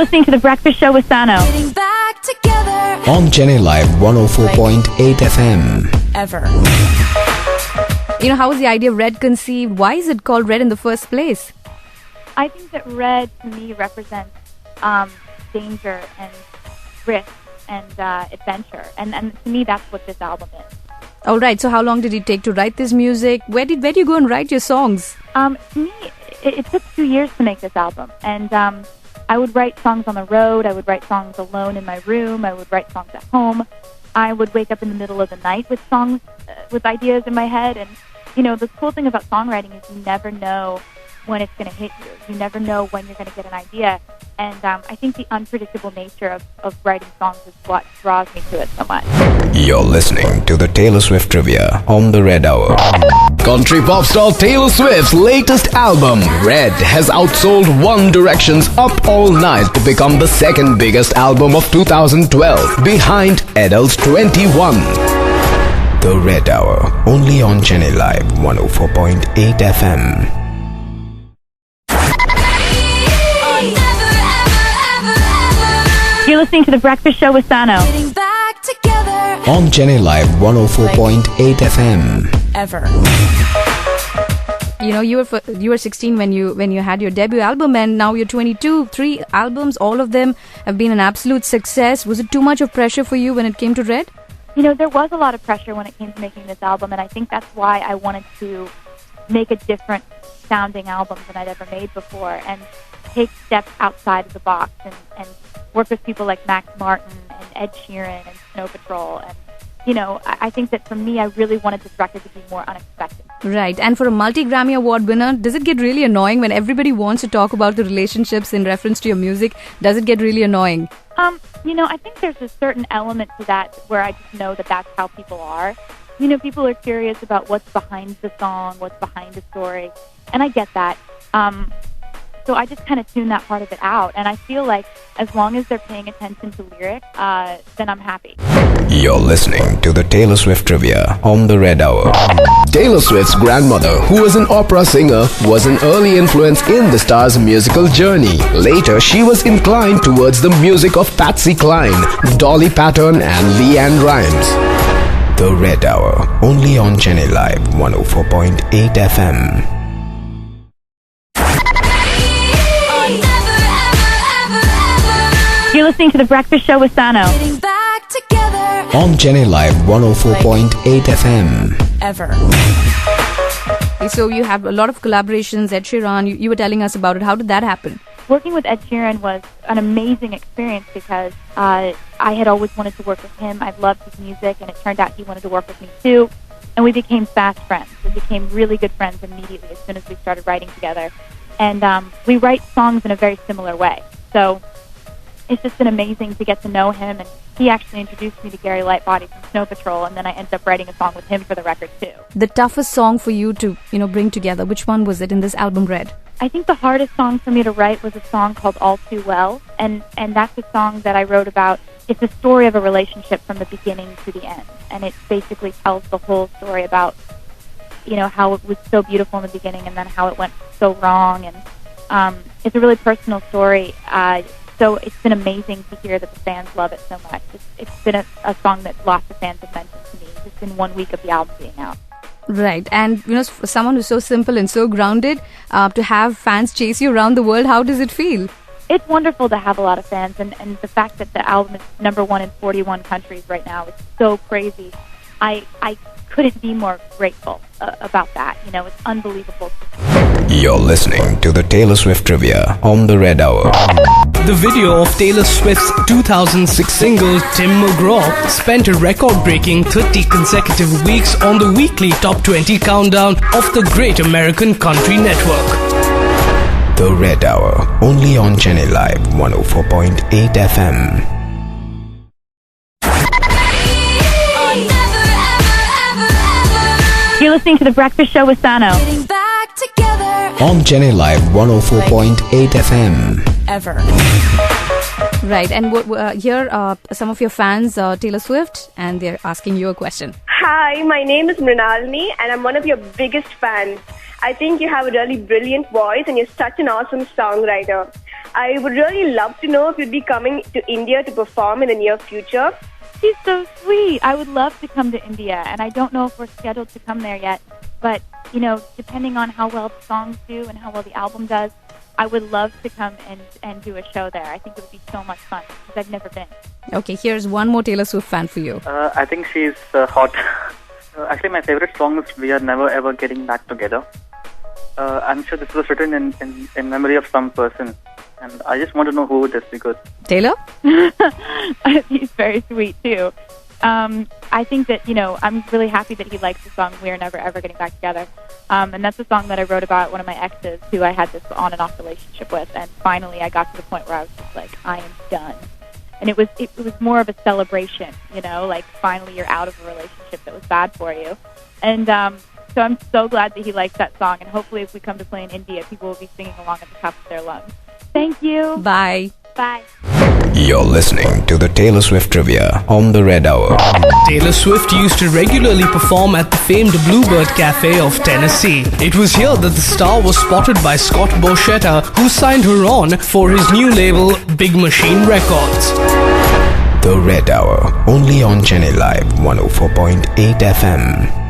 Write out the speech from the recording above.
listening to The Breakfast Show with SANO. On Chennai Live 104.8 FM. Ever. How was the idea of Red conceived? Why is it called Red in the first place? I think that red to me represents danger and risk and adventure, and to me that's what this album is. All right. So how long did it take to write this music? Where do you go and write your songs? To me, it took 2 years to make this album, and I would write songs on the road. I would write songs alone in my room. I would write songs at home. I would wake up in the middle of the night with songs, with ideas in my head. And, the cool thing about songwriting is you never know when it's going to hit you. You never know when you're going to get an idea. And I think the unpredictable nature of writing songs is what draws me to it so much. You're listening to the Taylor Swift Trivia on the Red Hour. Country pop star Taylor Swift's latest album, Red, has outsold One Direction's Up All Night to become the second biggest album of 2012, behind Adele's 21. The Red Hour, only on Chennai Live 104.8 FM. You're listening to The Breakfast Show with SANO. On Chennai Live 104.8 FM. Ever. You were 16 when you had your debut album, and now you're 22. 3 albums, all of them have been an absolute success. Was it too much of pressure for you when it came to Red? There was a lot of pressure when it came to making this album, and I think that's why I wanted to make a different sounding album than I'd ever made before, and take steps outside of the box and work with people like Max Martin and Ed Sheeran and Snow Patrol. And, I think that for me, I really wanted this record to be more unexpected. Right. And for a multi-Grammy Award winner, does it get really annoying when everybody wants to talk about the relationships in reference to your music? Does it get really annoying? I think there's a certain element to that where I just know that that's how people are. People are curious about what's behind the song, what's behind the story, and I get that. So I just kind of tune that part of it out, and I feel like as long as they're paying attention to lyrics, then I'm happy. You're listening to the Taylor Swift Trivia on the Red Hour. Taylor Swift's grandmother, who was an opera singer, was an early influence in the star's musical journey. Later, she was inclined towards the music of Patsy Cline, Dolly Parton, and LeAnn Rimes. The Red Hour, only on Chennai Live 104.8 FM. You're listening to The Breakfast Show with SANO. On Chennai Live 104.8 FM. Ever. So you have a lot of collaborations, Ed Sheeran, you were telling us about it. How did that happen? Working with Ed Sheeran was an amazing experience because I had always wanted to work with him. I loved his music, and it turned out he wanted to work with me too. And we became fast friends. We became really good friends immediately as soon as we started writing together. And we write songs in a very similar way. So it's just been amazing to get to know him, and he actually introduced me to Gary Lightbody from Snow Patrol, and then I ended up writing a song with him for the record too. The toughest song for you to, bring together, which one was it in this album, Red? I think the hardest song for me to write was a song called All Too Well, and that's a song that I wrote about. It's a story of a relationship from the beginning to the end, and it basically tells the whole story about, how it was so beautiful in the beginning and then how it went so wrong, and it's a really personal story. So it's been amazing to hear that the fans love it so much. It's been a song that lots of fans have mentioned to me just in 1 week of the album being out. Right. And, for someone who's so simple and so grounded, to have fans chase you around the world, how does it feel? It's wonderful to have a lot of fans, and the fact that the album is #1 in 41 countries right now is so crazy. I couldn't be more grateful about that. It's unbelievable. You're listening to the Taylor Swift Trivia on the Red Hour. The video of Taylor Swift's 2006 single, Tim McGraw, spent a record-breaking 30 consecutive weeks on the weekly Top 20 countdown of the Great American Country Network. The Red Hour, only on Chennai Live 104.8 FM. You're listening to The Breakfast Show with SANO. On Chennai Live 104.8 FM. Ever. Right, and here are some of your fans, Taylor Swift, and they're asking you a question. Hi, my name is Mrinalini, and I'm one of your biggest fans. I think you have a really brilliant voice, and you're such an awesome songwriter. I would really love to know if you'd be coming to India to perform in the near future. She's so sweet. I would love to come to India, and I don't know if we're scheduled to come there yet. But, you know, depending on how well the songs do and how well the album does, I would love to come and do a show there. I think it would be so much fun because I've never been. Okay, here's one more Taylor Swift fan for you. I think she's hot. Actually, my favorite song is We Are Never Ever Getting Back Together. I'm sure this was written in memory of some person. And I just want to know who it is because... Taylor? He's very sweet, too. I think that, you know, I'm really happy that he likes the song We Are Never Ever Getting Back Together. And that's a song that I wrote about one of my exes who I had this on and off relationship with. And finally I got to the point where I was just like, I am done. And it was more of a celebration, you know, like finally you're out of a relationship that was bad for you. And so I'm so glad that he likes that song. And hopefully if we come to play in India, people will be singing along at the top of their lungs. Thank you. Bye. Bye. You're listening to the Taylor Swift Trivia on the Red Hour. Taylor Swift used to regularly perform at the famed Bluebird Cafe of Tennessee. It was here that the star was spotted by Scott Borchetta, who signed her on for his new label, Big Machine Records. The Red Hour, only on Chennai Live 104.8 FM.